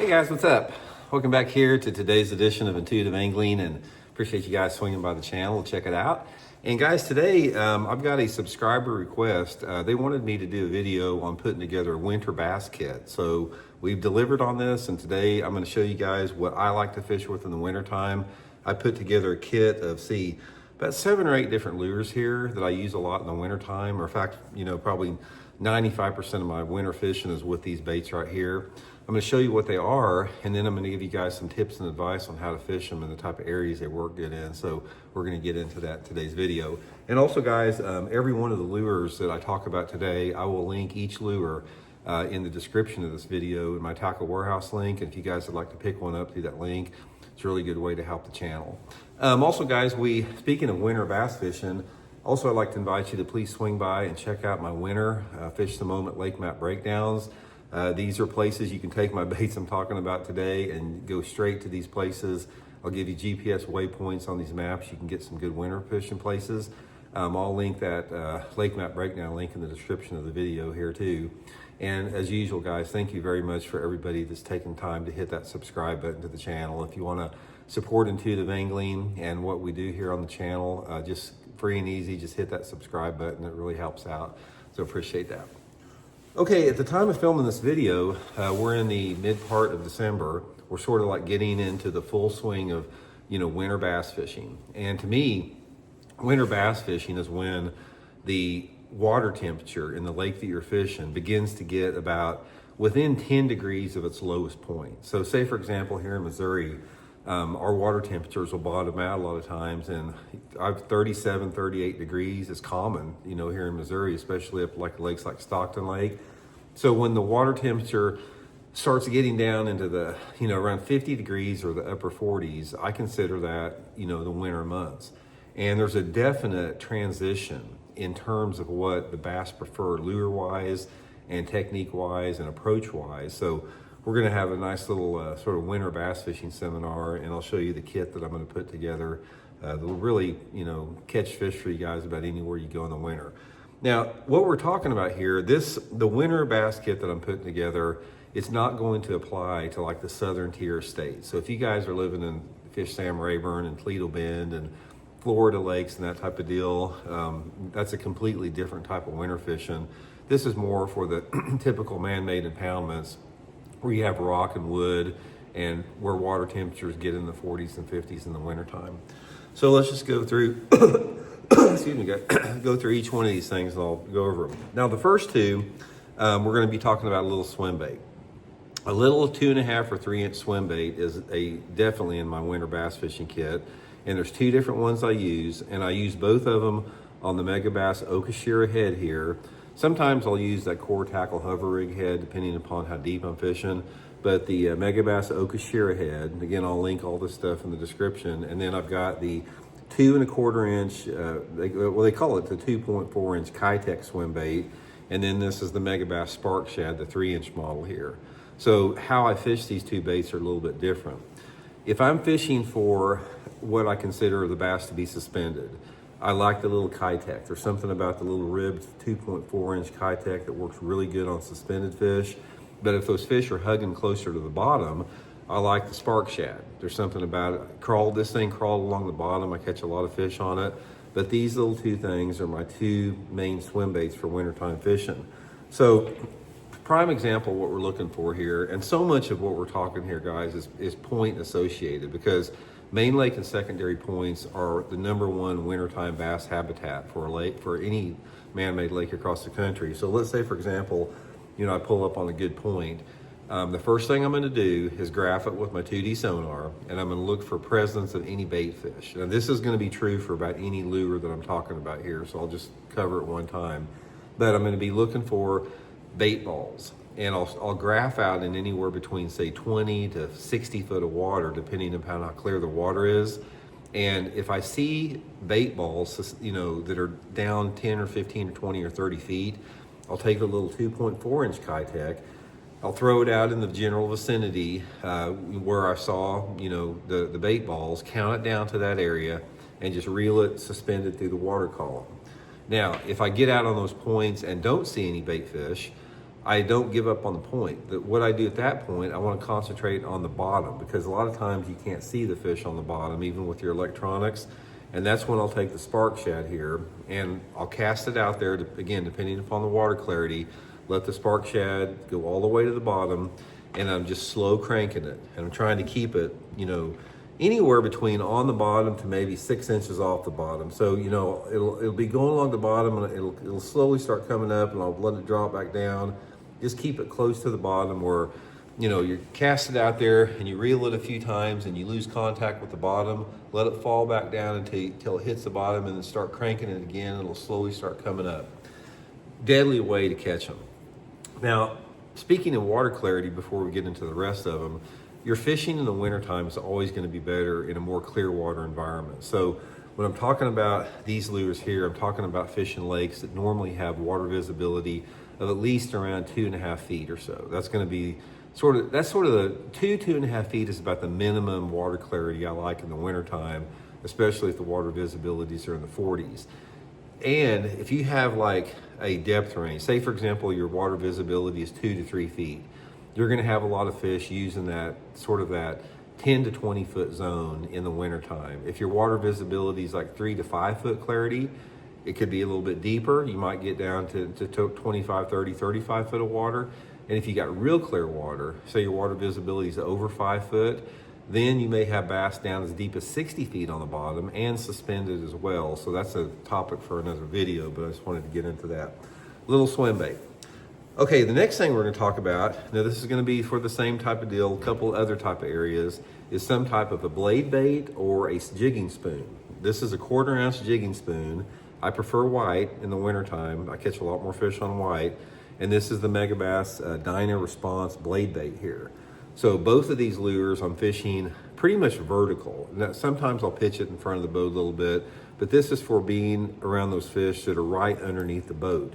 Hey guys, what's up? Welcome back here to today's edition of Intuitive Angling, and appreciate you guys swinging by the channel to check it out. And guys, today I've got a subscriber request. They wanted me to do a video on putting together a winter bass kit. So we've delivered on this, and today I'm going to show you guys what I like to fish with in the wintertime. I put together a kit of, about 7 or 8 different lures here that I use a lot in the wintertime. Or in fact, probably 95% of my winter fishing is with these baits right here. I'm going to show you what they are, and then I'm going to give you guys some tips and advice on how to fish them and the type of areas they work good in. So we're going to get into that in today's video. And also guys, every one of the lures that I talk about today, I will link each lure in the description of this video in my Tackle Warehouse link. And if you guys would like to pick one up through that link, it's a really good way to help the channel. Also guys, speaking of winter bass fishing, also I'd like to invite you to please swing by and check out my winter Fish the Moment lake map breakdowns. These are places you can take my baits I'm talking about today and go straight to these places. I'll give you GPS waypoints on these maps. You can get some good winter fishing places. I'll link that lake map breakdown link in the description of the video here too. And as usual guys, thank you very much for everybody that's taking time to hit that subscribe button to the channel. If you want to support Intuitive Angling and what we do here on the channel, just free and easy, just hit that subscribe button. It really helps out. So appreciate that. Okay, at the time of filming this video, we're in the mid part of December. We're sort of like getting into the full swing of, winter bass fishing. And to me, winter bass fishing is when the water temperature in the lake that you're fishing begins to get about within 10 degrees of its lowest point. So say for example, here in Missouri, our water temperatures will bottom out a lot of times, and 37, 38 degrees is common, here in Missouri, especially up like lakes like Stockton Lake. So when the water temperature starts getting down into the, around 50 degrees or the upper 40s, I consider that, the winter months. And there's a definite transition in terms of what the bass prefer lure-wise and technique-wise and approach-wise. So we're going to have a nice little sort of winter bass fishing seminar, and I'll show you the kit that I'm going to put together that will really, catch fish for you guys about anywhere you go in the winter. Now, what we're talking about here, the winter bass kit that I'm putting together, it's not going to apply to like the southern tier states. So if you guys are living in Fish Sam Rayburn and Toledo Bend and Florida lakes and that type of deal, that's a completely different type of winter fishing. This is more for the typical man-made impoundments where you have rock and wood and where water temperatures get in the 40s and 50s in the wintertime. So let's just go through, excuse me, go through each one of these things and I'll go over them. Now the first two, we're going to be talking about a little swim bait. A little 2.5 or 3 inch swim bait is definitely in my winter bass fishing kit. And there's 2 different ones I use, and I use both of them on the Megabass okashira head here. Sometimes I'll use that core tackle hover rig head depending upon how deep I'm fishing. But the Megabass okashira head, again, I'll link all this stuff in the description. And then I've got the 2.25 inch, they call it the 2.4 inch Kitech swim bait. And then this is the Megabass Spark Shad, the 3 inch model here. So how I fish these 2 baits are a little bit different. If I'm fishing for what I consider the bass to be suspended, I like the little Kitech. There's something about the little ribbed 2.4 inch Kitech that works really good on suspended fish. But if those fish are hugging closer to the bottom, I like the Spark Shad. There's something about it. This thing crawled along the bottom. I catch a lot of fish on it. But these little 2 things are my 2 main swim baits for wintertime fishing. So prime example of what we're looking for here, and so much of what we're talking here, guys, is point associated, because main lake and secondary points are the #1 wintertime bass habitat for a lake, for any man-made lake across the country. So let's say, for example, I pull up on a good point. The first thing I'm going to do is graph it with my 2D sonar, and I'm going to look for presence of any bait fish. And this is going to be true for about any lure that I'm talking about here, so I'll just cover it one time. But I'm going to be looking for bait balls, and I'll graph out in anywhere between say 20 to 60 foot of water, depending upon how clear the water is. And if I see bait balls, that are down 10 or 15 or 20 or 30 feet, I'll take a little 2.4 inch Kitech. I'll throw it out in the general vicinity where I saw, the bait balls, count it down to that area, and just reel it suspended through the water column. Now, if I get out on those points and don't see any bait fish, I don't give up on the point. What I do at that point, I want to concentrate on the bottom, because a lot of times you can't see the fish on the bottom, even with your electronics. And that's when I'll take the spark shad here and I'll cast it out there, again, depending upon the water clarity, let the spark shad go all the way to the bottom, and I'm just slow cranking it. And I'm trying to keep it, anywhere between on the bottom to maybe 6 inches off the bottom. So, it'll be going along the bottom, and it'll slowly start coming up, and I'll let it drop back down. Just keep it close to the bottom where, you cast it out there and you reel it a few times and you lose contact with the bottom. Let it fall back down until it hits the bottom, and then start cranking it again. It'll slowly start coming up. Deadly way to catch them. Now, speaking of water clarity, before we get into the rest of them, your fishing in the wintertime is always going to be better in a more clear water environment. So when I'm talking about these lures here, I'm talking about fishing lakes that normally have water visibility of at least around 2.5 feet or so. That's going to be sort of the 2.5 feet is about the minimum water clarity I like in the wintertime, especially if the water visibilities are in the 40s. And if you have like a depth range, say for example, your water visibility is 2 to 3 feet, you're going to have a lot of fish using that 10 to 20 foot zone in the wintertime. If your water visibility is like 3 to 5 foot clarity, it could be a little bit deeper. You might get down to 25, 30, 35 foot of water. And if you got real clear water, say your water visibility is over 5 foot, then you may have bass down as deep as 60 feet on the bottom and suspended as well. So that's a topic for another video, but I just wanted to get into that. Little swim bait. Okay, the next thing we're going to talk about, now this is going to be for the same type of deal, a couple other type of areas, is some type of a blade bait or a jigging spoon. This is a 1/4 ounce jigging spoon. I prefer white in the wintertime. I catch a lot more fish on white. And this is the Megabass Dyna Response blade bait here. So both of these lures I'm fishing pretty much vertical. Now, sometimes I'll pitch it in front of the boat a little bit, but this is for being around those fish that are right underneath the boat.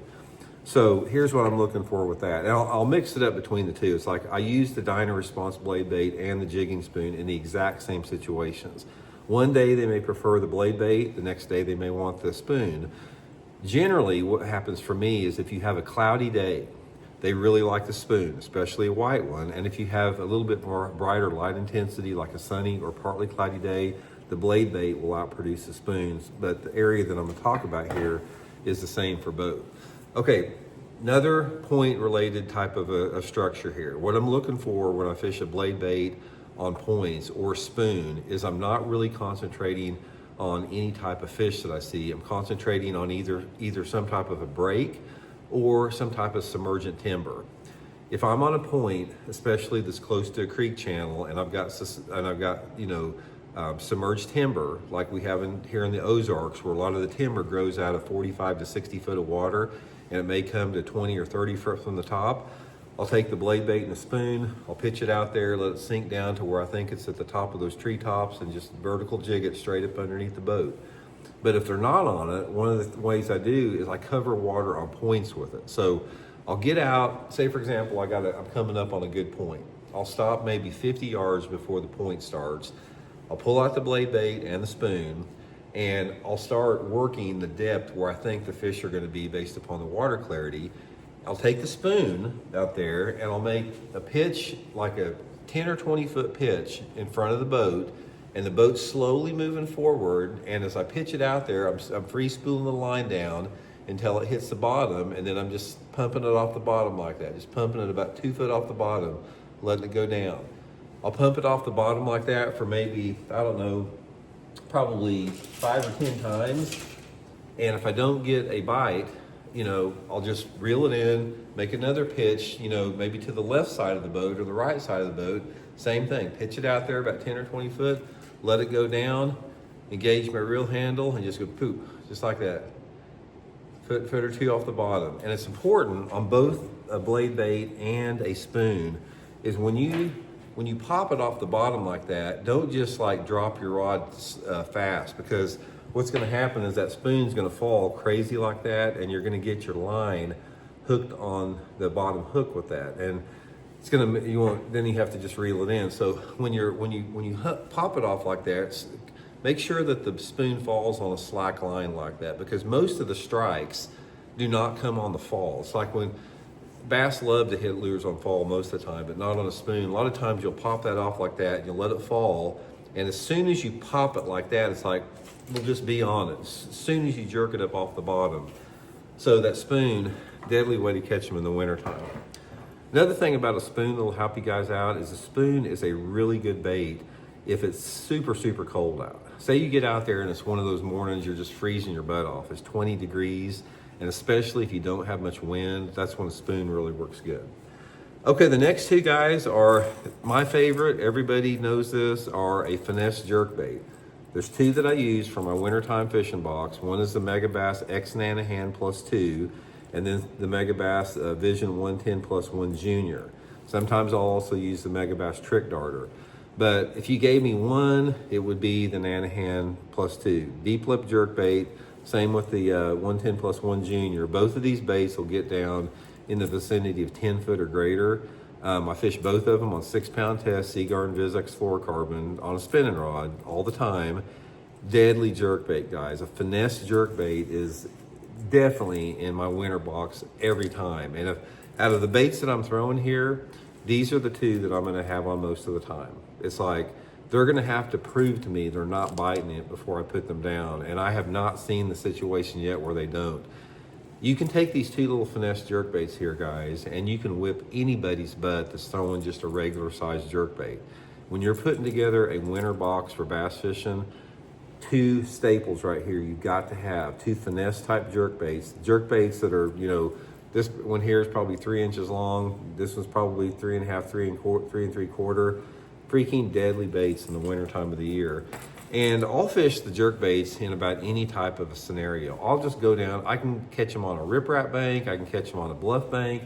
So here's what I'm looking for with that. And I'll mix it up between the two. It's like I use the Dyna Response blade bait and the jigging spoon in the exact same situations. One day they may prefer the blade bait, the next day they may want the spoon. Generally, what happens for me is if you have a cloudy day, they really like the spoon, especially a white one. And if you have a little bit more brighter light intensity, like a sunny or partly cloudy day, the blade bait will outproduce the spoons. But the area that I'm going to talk about here is the same for both. Okay, another point related type of a structure here. What I'm looking for when I fish a blade bait on points or spoon is I'm not really concentrating on any type of fish that I see. I'm concentrating on either some type of a break or some type of submergent timber. If I'm on a point, especially that's close to a creek channel, and I've got submerged timber like we have here in the Ozarks, where a lot of the timber grows out of 45 to 60 foot of water, and it may come to 20 or 30 foot from the top, I'll take the blade bait and the spoon, I'll pitch it out there, let it sink down to where I think it's at the top of those treetops, and just vertical jig it straight up underneath the boat. But if they're not on it, one of the ways I do is I cover water on points with it. So I'll get out, say for example, I'm coming up on a good point. I'll stop maybe 50 yards before the point starts. I'll pull out the blade bait and the spoon, and I'll start working the depth where I think the fish are going to be based upon the water clarity. I'll take the spoon out there and I'll make a pitch, like a 10 or 20 foot pitch in front of the boat, and the boat's slowly moving forward. And as I pitch it out there, I'm free spooling the line down until it hits the bottom, and then I'm just pumping it off the bottom like that, just pumping it about 2 foot off the bottom, letting it go down. I'll pump it off the bottom like that for maybe, I don't know, probably 5 or 10 times. And if I don't get a bite, I'll just reel it in, make another pitch, maybe to the left side of the boat or the right side of the boat. Same thing, pitch it out there about 10 or 20 foot, let it go down, engage my reel handle, and just go poop, just like that. Foot or two off the bottom. And it's important on both a blade bait and a spoon is when you pop it off the bottom like that, don't just like drop your rod fast, because what's going to happen is that spoon's going to fall crazy like that, and you're going to get your line hooked on the bottom hook with that, and it's going to then you have to just reel it in. So when you pop it off like that, make sure that the spoon falls on a slack line like that, because most of the strikes do not come on the fall. It's like when bass love to hit lures on fall most of the time, but not on a spoon. A lot of times you'll pop that off like that and you'll let it fall. And as soon as you pop it like that, it's like, we'll just be on it. As soon as you jerk it up off the bottom. So that spoon, deadly way to catch them in the wintertime. Another thing about a spoon that'll help you guys out is a spoon is a really good bait if it's super, super cold out. Say you get out there and it's one of those mornings you're just freezing your butt off. It's 20 degrees, and especially if you don't have much wind, that's when a spoon really works good. Okay, the next two guys are my favorite. Everybody knows this, are a Finesse jerkbait. There's two that I use for my wintertime fishing box. One is the Megabass X Nanahan Plus 2, and then the Megabass Vision 110 Plus 1 Junior. Sometimes I'll also use the Megabass Trick Darter. But if you gave me one, it would be the Nanahan Plus 2. Deep lip jerkbait, same with the 110 Plus 1 Junior. Both of these baits will get down in the vicinity of 10 foot or greater. I fish both of them on 6-pound test, Seaguar Vizex fluorocarbon on a spinning rod all the time. Deadly jerkbait, guys. A Finesse jerkbait is definitely in my winter box every time. And out of the baits that I'm throwing here, these are the two that I'm gonna have on most of the time. It's like, they're gonna have to prove to me they're not biting it before I put them down. And I have not seen the situation yet where they don't. You can take these two little Finesse jerkbaits here, guys, and you can whip anybody's butt that's throwing just a regular sized jerkbait. When you're putting together a winter box for bass fishing, two staples right here you've got to have. Two Finesse type jerkbaits. Jerkbaits that are, you know, this one here is probably 3 inches long. This one's probably 3.5, 3 3/4. Freaking deadly baits in the winter time of the year. And I'll fish the jerkbaits in about any type of a scenario. I'll just go down, I can catch them on a riprap bank, I can catch them on a bluff bank,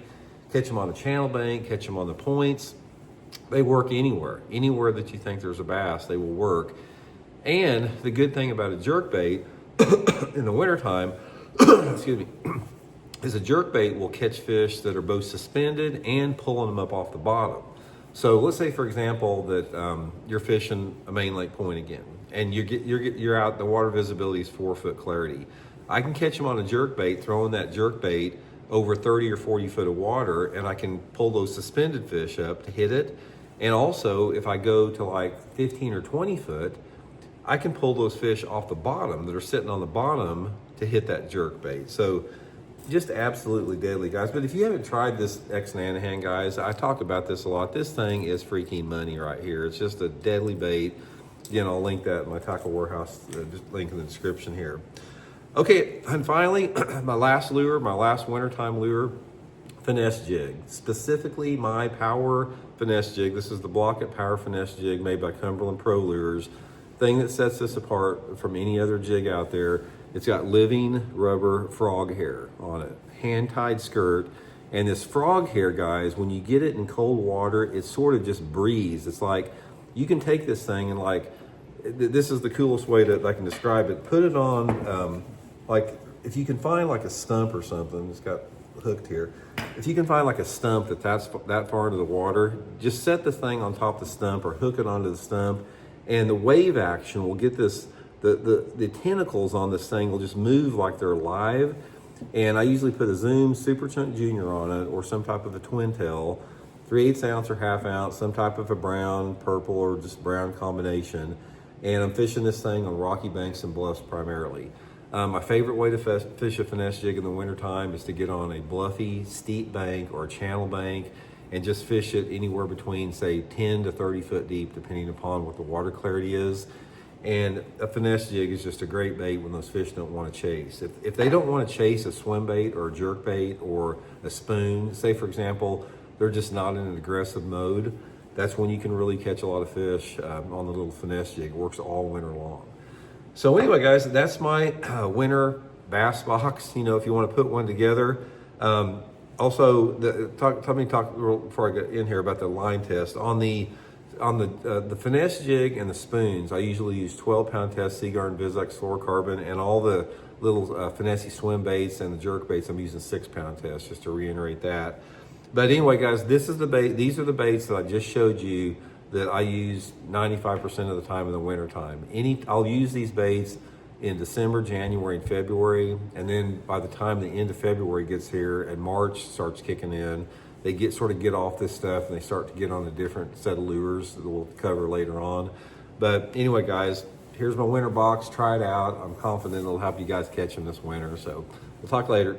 catch them on a channel bank, catch them on the points. They work anywhere. Anywhere that you think there's a bass, they will work. And the good thing about a jerkbait in the wintertime, excuse me, is a jerkbait will catch fish that are both suspended and pulling them up off the bottom. So let's say, for example, that you're fishing a main lake point again, and you're out, the water visibility is 4 foot clarity. I can catch them on a jerkbait, throwing that jerkbait over 30 or 40 foot of water, and I can pull those suspended fish up to hit it. And also, if I go to like 15 or 20 foot, I can pull those fish off the bottom that are sitting on the bottom to hit that jerkbait. So just absolutely deadly, guys. But if you haven't tried this X Nanahan, guys, I talk about this a lot. This thing is freaking money right here. It's just a deadly bait. Again, I'll link that in my tackle warehouse, just link in the description here. Okay, and finally, my last lure, my last wintertime lure, Finesse jig. Specifically, my power Finesse jig. This is the Blaukat Power Finesse jig made by Cumberland Pro Lures. Thing that sets this apart from any other jig out there, it's got living rubber frog hair on it, hand-tied skirt. And this frog hair, guys, when you get it in cold water, it sort of just breathes. It's like, you can take this thing and like, this is the coolest way that I can describe it. Put it on, like, if you can find like a stump or something, it's got hooked here. If you can find like a stump that's that far into the water, just set this thing on top of the stump or hook it onto the stump, and the wave action will get this, the tentacles on this thing will just move like they're alive. And I usually put a Zoom Super Chunk Junior on it, or some type of a twin tail, 3/8 ounce or 1/2 ounce, some type of a brown, purple, or just brown combination. And I'm fishing this thing on rocky banks and bluffs primarily. My favorite way to fish a Finesse jig in the wintertime is to get on a bluffy, steep bank or a channel bank and just fish it anywhere between, say, 10 to 30 foot deep, depending upon what the water clarity is. And a Finesse jig is just a great bait when those fish don't want to chase. If they don't want to chase a swim bait or a jerk bait or a spoon, say for example, they're just not in an aggressive mode, that's when you can really catch a lot of fish on the little Finesse jig. It works all winter long. So anyway, guys, that's my winter bass box. You know, if you want to put one together. Also, let me talk before I get in here about the line test. On the Finesse jig and the spoons, I usually use 12-pound test Seaguar Vizex fluorocarbon, and all the little Finesse swim baits and the jerk baits, I'm using 6-pound test, just to reiterate that. But anyway, guys, this is the bait. These are the baits that I just showed you that I use 95% of the time in the wintertime. I'll use these baits in December, January, and February. And then by the time the end of February gets here and March starts kicking in, they sort of get off this stuff and they start to get on a different set of lures that we'll cover later on. But anyway, guys, here's my winter box. Try it out. I'm confident it'll help you guys catch them this winter. So we'll talk later.